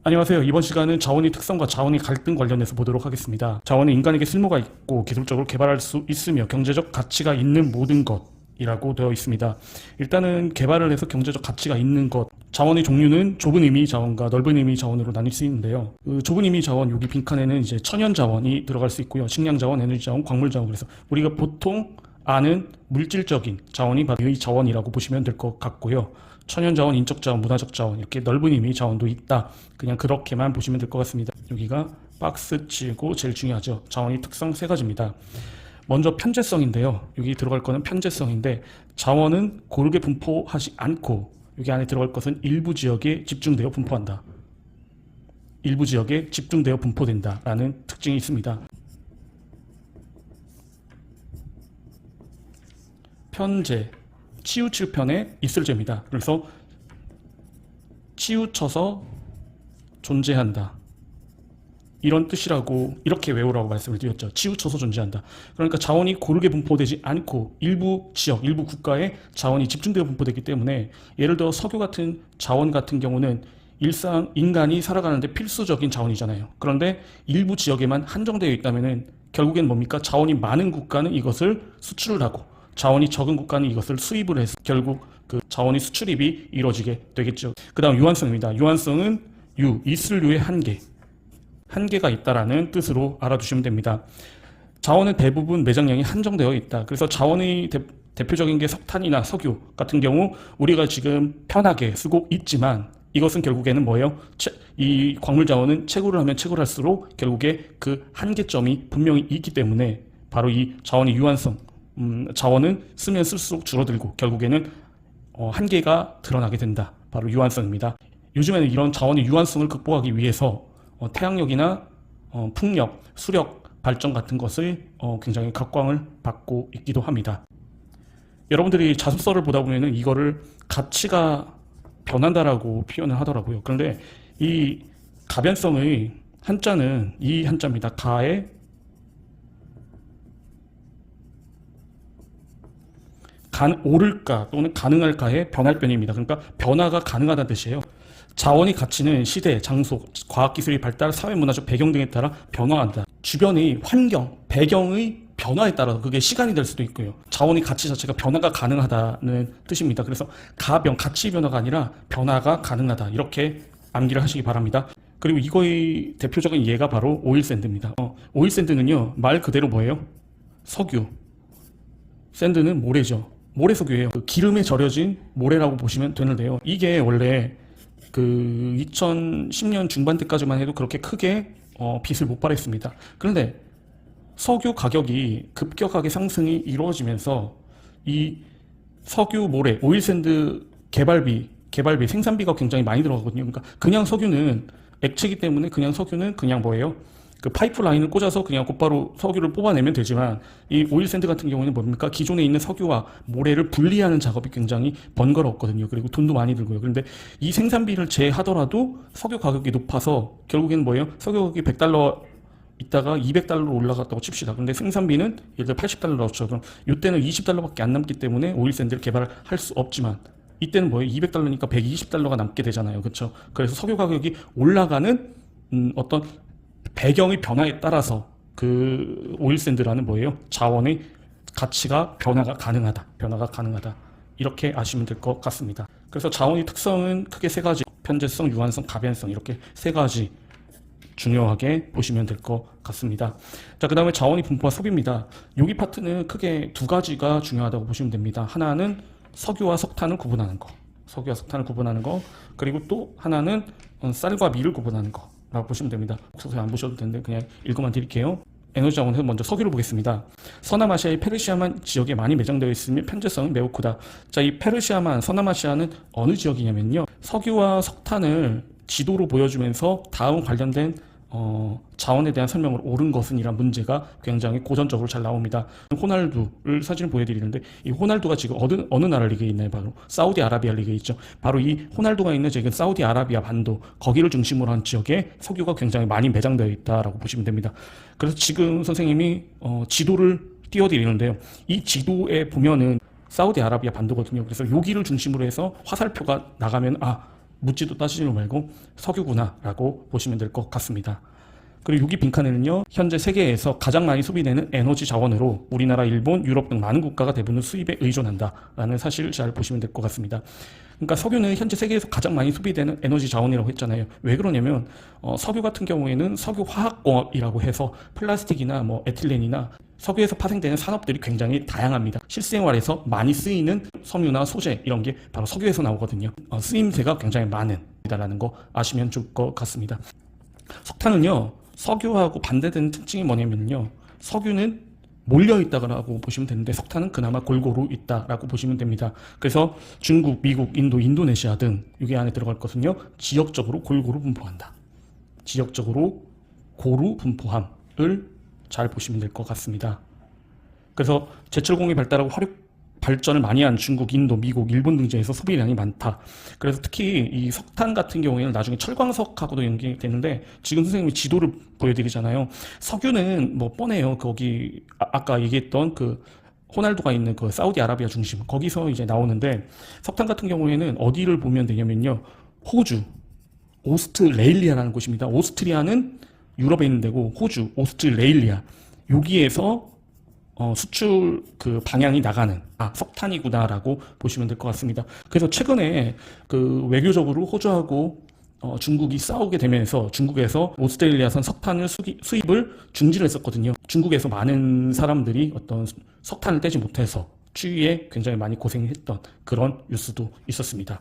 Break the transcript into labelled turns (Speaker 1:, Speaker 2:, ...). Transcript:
Speaker 1: 안녕하세요. 이번 시간은 자원의 특성과 자원의 갈등 관련해서 보도록 하겠습니다. 자원은 인간에게 쓸모가 있고 기술적으로 개발할 수 있으며 경제적 가치가 있는 모든 것이라고 되어 있습니다. 일단은 개발을 해서 경제적 가치가 있는 것, 자원의 종류는 좁은 의미 자원과 넓은 의미 자원으로 나뉠 수 있는데요. 좁은 의미 자원, 여기 빈칸에는 이제 천연 자원이 들어갈 수 있고요. 식량 자원, 에너지 자원, 광물 자원. 그래서 우리가 보통 아는 물질적인 자원이 바로 의 자원이라고 보시면 될 것 같고요. 천연 자원, 인적 자원, 문화적 자원, 이렇게 넓은 의미 자원도 있다. 그냥 그렇게만 보시면 될 것 같습니다. 여기가 박스 치고 제일 중요하죠. 자원의 특성 세 가지입니다. 먼저 편재성인데요. 여기 들어갈 거는 편재성인데, 자원은 고르게 분포하지 않고 여기 안에 들어갈 것은 일부 지역에 집중되어 분포한다. 일부 지역에 집중되어 분포된다라는 특징이 있습니다. 편재, 치우칠 편에 있을 죄입니다. 그래서 치우쳐서 존재한다, 이런 뜻이라고, 이렇게 외우라고 말씀을 드렸죠. 치우쳐서 존재한다. 그러니까 자원이 고르게 분포되지 않고 일부 지역, 일부 국가에 자원이 집중되어 분포되기 때문에, 예를 들어 석유 같은 자원 같은 경우는 일상 인간이 살아가는데 필수적인 자원이잖아요. 그런데 일부 지역에만 한정되어 있다면은 결국엔 뭡니까? 자원이 많은 국가는 이것을 수출을 하고 자원이 적은 국가는 이것을 수입을 해서 결국 그 자원의 수출입이 이루어지게 되겠죠. 그 다음 유한성입니다. 유한성은 있을 류의 한계가 있다라는 뜻으로 알아두시면 됩니다. 자원은 대부분 매장량이 한정되어 있다. 그래서 자원의 대표적인 게 석탄이나 석유 같은 경우 우리가 지금 편하게 쓰고 있지만, 이것은 결국에는 뭐예요? 이 광물 자원은 채굴을 하면 채굴할수록 결국에 그 한계점이 분명히 있기 때문에 바로 이 자원의 유한성, 자원은 쓰면 쓸수록 줄어들고 결국에는 한계가 드러나게 된다. 바로 유한성입니다. 요즘에는 이런 자원의 유한성을 극복하기 위해서 태양력이나 풍력, 수력 발전 같은 것을 굉장히 각광을 받고 있기도 합니다. 여러분들이 자습서를 보다 보면은 이거를 가치가 변한다라고 표현을 하더라고요. 그런데 이 가변성의 한자는 이 한자입니다. 가에 오를까 또는 가능할까의 변할변입니다. 그러니까 변화가 가능하다는 뜻이에요. 자원의 가치는 시대, 장소, 과학기술의 발달, 사회문화적 배경 등에 따라 변화한다. 주변의 환경, 배경의 변화에 따라서 그게 시간이 될 수도 있고요. 자원의 가치 자체가 변화가 가능하다는 뜻입니다. 그래서 가치 변화가 아니라 변화가 가능하다, 이렇게 암기를 하시기 바랍니다. 그리고 이거의 대표적인 예가 바로 오일샌드입니다. 오일샌드는요, 말 그대로 뭐예요? 석유. 샌드는 모래죠. 모래석유예요. 그 기름에 절여진 모래라고 보시면 되는데요. 이게 원래 그 2010년 중반 때까지만 해도 그렇게 크게 빛을 못 발했습니다. 그런데 석유 가격이 급격하게 상승이 이루어지면서 이 석유 모래, 오일샌드 개발비, 생산비가 굉장히 많이 들어가거든요. 그러니까 그냥 석유는 액체이기 때문에 그냥 석유는 그냥 뭐예요? 그 파이프라인을 꽂아서 그냥 곧바로 석유를 뽑아내면 되지만, 이 오일샌드 같은 경우는 뭡니까? 기존에 있는 석유와 모래를 분리하는 작업이 굉장히 번거롭거든요. 그리고 돈도 많이 들고요. 그런데 이 생산비를 제하더라도 석유 가격이 높아서 결국에는 뭐예요? 석유 가격이 100달러 있다가 200달러로 올라갔다고 칩시다. 근데 생산비는 예를 들어 80달러 나왔죠. 그럼 이때는 20달러밖에 안 남기 때문에 오일샌드를 개발할 수 없지만, 이때는 뭐예요? 200달러니까 120달러가 남게 되잖아요. 그렇죠? 그래서 석유 가격이 올라가는 어떤 배경의 변화에 따라서 그 오일샌드라는 뭐예요? 자원의 가치가 변화가 가능하다. 이렇게 아시면 될 것 같습니다. 그래서 자원의 특성은 크게 세 가지, 편재성, 유한성, 가변성, 이렇게 세 가지 중요하게 보시면 될 것 같습니다. 자, 그 다음에 자원의 분포와 소비입니다. 여기 파트는 크게 두 가지가 중요하다고 보시면 됩니다. 하나는 석유와 석탄을 구분하는 거, 그리고 또 하나는 쌀과 밀을 구분하는 거 라고 보시면 됩니다. 자세히 안 보셔도 되는데 그냥 읽어만 드릴게요. 에너지 자원에서 먼저 석유를 보겠습니다. 서남아시아의 페르시아만 지역에 많이 매장되어 있으며 편재성은 매우 크다. 자, 이 페르시아만, 서남아시아는 어느 지역이냐면요, 석유와 석탄을 지도로 보여주면서 다음 관련된 자원에 대한 설명을 옳은 것은 이란 문제가 굉장히 고전적으로 잘 나옵니다. 호날두를 사진을 보여드리는데, 이 호날두가 지금 어느 나라 리그에 있나요? 바로 사우디아라비아 리그에 있죠. 바로 이 호날두가 있는 지금 사우디아라비아 반도, 거기를 중심으로 한 지역에 석유가 굉장히 많이 매장되어 있다라고 보시면 됩니다. 그래서 지금 선생님이 지도를 띄워드리는데요, 이 지도에 보면은 사우디아라비아 반도거든요. 그래서 여기를 중심으로 해서 화살표가 나가면 묻지도 따지지도 말고 석유구나라고 보시면 될 것 같습니다. 그리고 여기 빈칸에는요, 현재 세계에서 가장 많이 소비되는 에너지 자원으로 우리나라, 일본, 유럽 등 많은 국가가 대부분 수입에 의존한다라는 사실을 잘 보시면 될 것 같습니다. 그러니까 석유는 현재 세계에서 가장 많이 소비되는 에너지 자원이라고 했잖아요. 왜 그러냐면 석유 같은 경우에는 석유화학공업이라고 해서 플라스틱이나 뭐 에틸렌이나 석유에서 파생되는 산업들이 굉장히 다양합니다. 실생활에서 많이 쓰이는 섬유나 소재 이런 게 바로 석유에서 나오거든요. 쓰임새가 굉장히 많은 이다라는 거 아시면 좋을 것 같습니다. 석탄은요, 석유하고 반대되는 특징이 뭐냐면요, 석유는 몰려있다고 보시면 되는데 석탄은 그나마 골고루 있다라고 보시면 됩니다. 그래서 중국, 미국, 인도, 인도네시아 등 여기 안에 들어갈 것은요, 지역적으로 골고루 분포한다. 지역적으로 고루 분포함을 잘 보시면 될 것 같습니다. 그래서 제철공업이 발달하고 화력 발전을 많이 한 중국, 인도, 미국, 일본 등지에서 소비량이 많다. 그래서 특히 이 석탄 같은 경우에는 나중에 철광석하고도 연결이 되는데, 지금 선생님이 지도를 보여드리잖아요. 석유는 뭐 뻔해요. 거기 아까 얘기했던 그 호날두가 있는 그 사우디아라비아 중심 거기서 이제 나오는데, 석탄 같은 경우에는 어디를 보면 되냐면요, 호주, 오스트레일리아라는 곳입니다. 오스트리아는 유럽에 있는 데고 호주, 오스트레일리아 여기에서 수출 그 방향이 나가는 석탄이구나라고 보시면 될 것 같습니다. 그래서 최근에 그 외교적으로 호주하고 중국이 싸우게 되면서 중국에서 오스트레일리아산 석탄을 수입을 중지를 했었거든요. 중국에서 많은 사람들이 어떤 석탄을 떼지 못해서 추위에 굉장히 많이 고생했던 그런 뉴스도 있었습니다.